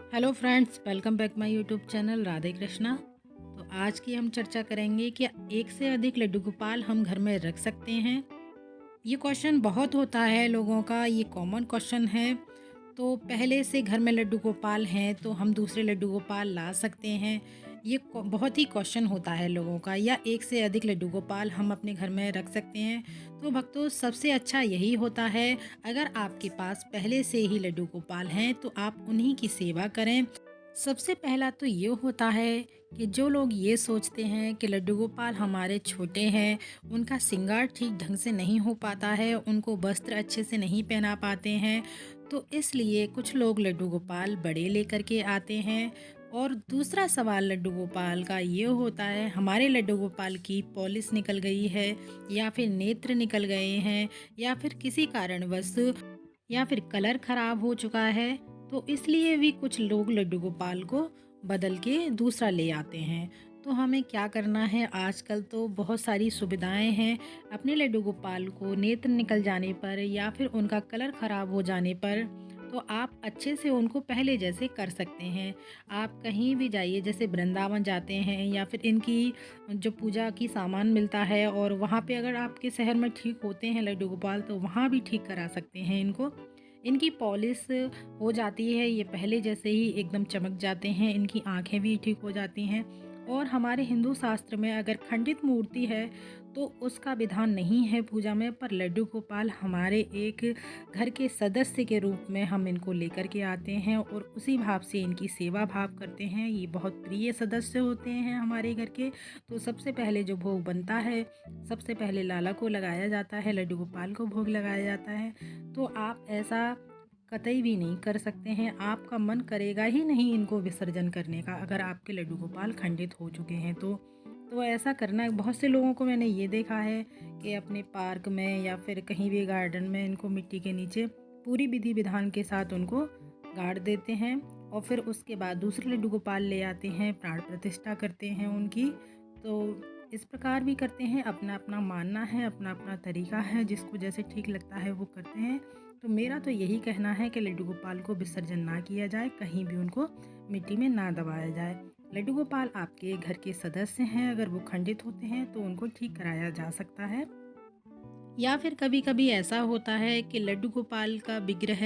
Hello friends, welcome back my YouTube channel Radhe Krishna. तो आज की हम चर्चा करेंगे कि एक से अधिक लड्डू गोपाल हम घर में रख सकते हैं। ये क्वेश्चन बहुत होता है लोगों का, ये कॉमन क्वेश्चन है। तो पहले से घर में लड्डू गोपाल हैं तो हम दूसरे लड्डू गोपाल ला सकते हैं। ये बहुत ही क्वेश्चन होता है लोगों का, या एक से अधिक लड्डू गोपाल हम अपने घर में रख सकते हैं। तो भक्तों, सबसे अच्छा यही होता है, अगर आपके पास पहले से ही लड्डू गोपाल हैं तो आप उन्हीं की सेवा करें। सबसे पहला तो ये होता है कि जो लोग ये सोचते हैं कि लड्डू गोपाल हमारे छोटे हैं, उनका श्रृंगार ठीक ढंग से नहीं हो पाता है, उनको वस्त्र अच्छे से नहीं पहना पाते हैं, तो इसलिए कुछ लोग लड्डू गोपाल बड़े लेकर के आते हैं। और दूसरा सवाल लड्डू गोपाल का ये होता है, हमारे लड्डू गोपाल की पॉलिश निकल गई है, या फिर नेत्र निकल गए हैं, या फिर किसी कारणवश, या फिर कलर खराब हो चुका है, तो इसलिए भी कुछ लोग लड्डू गोपाल को बदल के दूसरा ले आते हैं। तो हमें क्या करना है, आजकल तो बहुत सारी सुविधाएं हैं। अपने लड्डू गोपाल को नेत्र निकल जाने पर या फिर उनका कलर ख़राब हो जाने पर, तो आप अच्छे से उनको पहले जैसे कर सकते हैं। आप कहीं भी जाइए, जैसे वृंदावन जाते हैं या फिर इनकी जो पूजा की सामान मिलता है, और वहाँ पे अगर आपके शहर में ठीक होते हैं लड्डू गोपाल, तो वहाँ भी ठीक करा सकते हैं इनको। इनकी पॉलिश हो जाती है, ये पहले जैसे ही एकदम चमक जाते हैं, इनकी आंखें भी ठीक हो जाती हैं। और हमारे हिंदू शास्त्र में अगर खंडित मूर्ति है तो उसका विधान नहीं है पूजा में, पर लड्डू गोपाल हमारे एक घर के सदस्य के रूप में हम इनको लेकर के आते हैं और उसी भाव से इनकी सेवा भाव करते हैं। ये बहुत प्रिय सदस्य होते हैं हमारे घर के। तो सबसे पहले जो भोग बनता है, सबसे पहले लाला को लगाया जाता है, लड्डू गोपाल को भोग लगाया जाता है। तो आप ऐसा कतई भी नहीं कर सकते हैं, आपका मन करेगा ही नहीं इनको विसर्जन करने का अगर आपके लड्डू गोपाल खंडित हो चुके हैं तो ऐसा करना, बहुत से लोगों को मैंने ये देखा है कि अपने पार्क में या फिर कहीं भी गार्डन में इनको मिट्टी के नीचे पूरी विधि विधान के साथ उनको गाड़ देते हैं, और फिर उसके बाद दूसरे लड्डू गोपाल ले आते हैं, प्राण प्रतिष्ठा करते हैं उनकी। तो इस प्रकार भी करते हैं, अपना अपना मानना है, अपना अपना तरीका है, जिसको जैसे ठीक लगता है वो करते हैं। तो मेरा तो यही कहना है कि लड्डू गोपाल को विसर्जन ना किया जाए, कहीं भी उनको मिट्टी में ना दबाया जाए। लड्डू गोपाल आपके घर के सदस्य हैं, अगर वो खंडित होते हैं तो उनको ठीक कराया जा सकता है। या फिर कभी कभी ऐसा होता है कि लड्डू गोपाल का विग्रह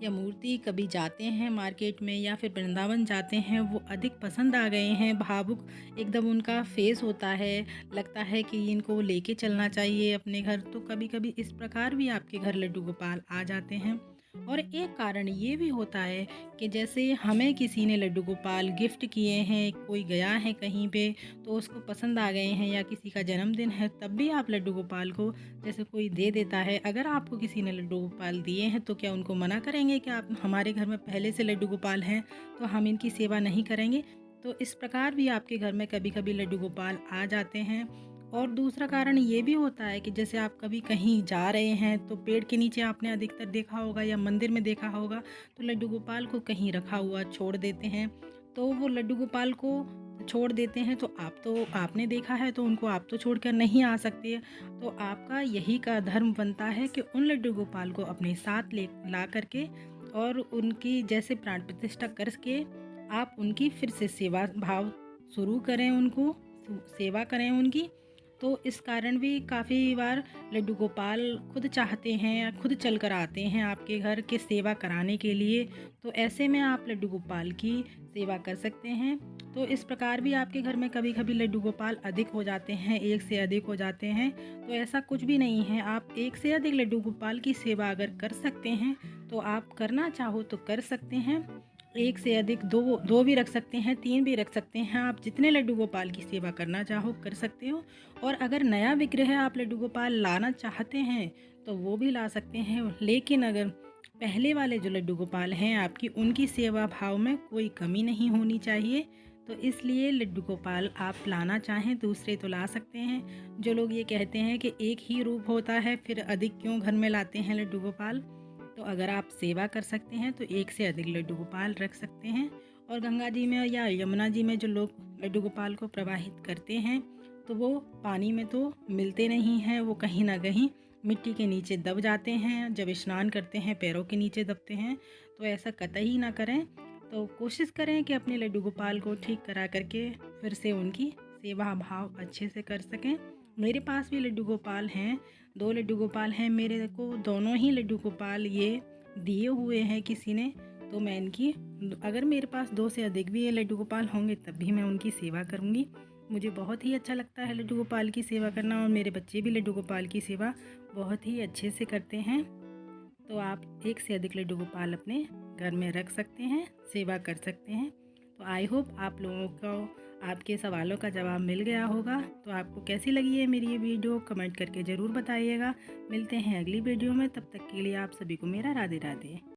या मूर्ति कभी जाते हैं मार्केट में या फिर वृंदावन जाते हैं, वो अधिक पसंद आ गए हैं, भावुक एकदम उनका फेस होता है, लगता है कि इनको लेके चलना चाहिए अपने घर। तो कभी कभी इस प्रकार भी आपके घर लड्डू गोपाल आ जाते हैं। और एक कारण ये भी होता है कि जैसे हमें किसी ने लड्डू गोपाल गिफ्ट किए हैं, कोई गया है कहीं पे तो उसको पसंद आ गए हैं, या किसी का जन्मदिन है तब भी आप लड्डू गोपाल को जैसे कोई दे देता है। अगर आपको किसी ने लड्डू गोपाल दिए हैं तो क्या उनको मना करेंगे कि आप, हमारे घर में पहले से लड्डू गोपाल हैं तो हम इनकी सेवा नहीं करेंगे? तो इस प्रकार भी आपके घर में कभी कभी लड्डू गोपाल आ जाते हैं। और दूसरा कारण ये भी होता है कि जैसे आप कभी कहीं जा रहे हैं तो पेड़ के नीचे आपने अधिकतर देखा होगा या मंदिर में देखा होगा, तो लड्डू गोपाल को कहीं रखा हुआ छोड़ देते हैं। तो वो लड्डू गोपाल को छोड़ देते हैं, तो आपने देखा है तो उनको आप तो छोड़कर नहीं आ सकते। तो आपका यही का धर्म बनता है कि उन लड्डू गोपाल को अपने साथ ले ला करके और उनकी जैसे प्राण प्रतिष्ठा करके आप उनकी फिर से सेवा भाव शुरू करें, उनको सेवा करें उनकी। तो इस कारण भी काफ़ी बार लड्डू गोपाल खुद चाहते हैं, खुद चल कर आते हैं आपके घर के सेवा कराने के लिए। तो ऐसे में आप लड्डू गोपाल की सेवा कर सकते हैं। तो इस प्रकार भी आपके घर में कभी कभी लड्डू गोपाल अधिक हो जाते हैं, एक से अधिक हो जाते हैं, तो ऐसा कुछ भी नहीं है। आप एक से अधिक लड्डू गोपाल की सेवा अगर कर सकते हैं तो आप करना चाहो तो कर सकते हैं। एक से अधिक दो दो भी रख सकते हैं, तीन भी रख सकते हैं, आप जितने लड्डू गोपाल की सेवा करना चाहो कर सकते हो। और अगर नया विग्रह आप लड्डू गोपाल लाना चाहते हैं तो वो भी ला सकते हैं, लेकिन अगर पहले वाले जो लड्डू गोपाल हैं आपकी, उनकी सेवा भाव में कोई कमी नहीं होनी चाहिए। तो इसलिए लड्डू गोपाल आप लाना चाहें दूसरे तो ला सकते हैं। जो लोग ये कहते हैं कि एक ही रूप होता है, फिर अधिक क्यों घर में लाते हैं लड्डू गोपाल, तो अगर आप सेवा कर सकते हैं तो एक से अधिक लड्डू गोपाल रख सकते हैं। और गंगा जी में या यमुना जी में जो लोग लड्डू गोपाल को प्रवाहित करते हैं, तो वो पानी में तो मिलते नहीं हैं, वो कहीं ना कहीं मिट्टी के नीचे दब जाते हैं। जब स्नान करते हैं पैरों के नीचे दबते हैं, तो ऐसा कतई ना करें। तो कोशिश करें कि अपने लड्डू गोपाल को ठीक करा करके फिर से उनकी सेवा भाव अच्छे से कर सकें। मेरे पास भी लड्डू गोपाल हैं, 2 लड्डू गोपाल हैं मेरे को। दोनों ही लड्डू गोपाल ये दिए हुए हैं किसी ने, तो मैं इनकी, अगर मेरे पास 2 से अधिक भी ये लड्डू गोपाल होंगे तब भी मैं उनकी सेवा करूँगी। मुझे बहुत ही अच्छा लगता है लड्डू गोपाल की सेवा करना, और मेरे बच्चे भी लड्डू गोपाल की सेवा बहुत ही अच्छे से करते हैं। तो आप 1 से अधिक लड्डू गोपाल अपने घर में रख सकते हैं, सेवा कर सकते हैं। तो आई होप आप लोगों को आपके सवालों का जवाब मिल गया होगा। तो आपको कैसी लगी है मेरी ये वीडियो, कमेंट करके ज़रूर बताइएगा। मिलते हैं अगली वीडियो में, तब तक के लिए आप सभी को मेरा राधे राधे।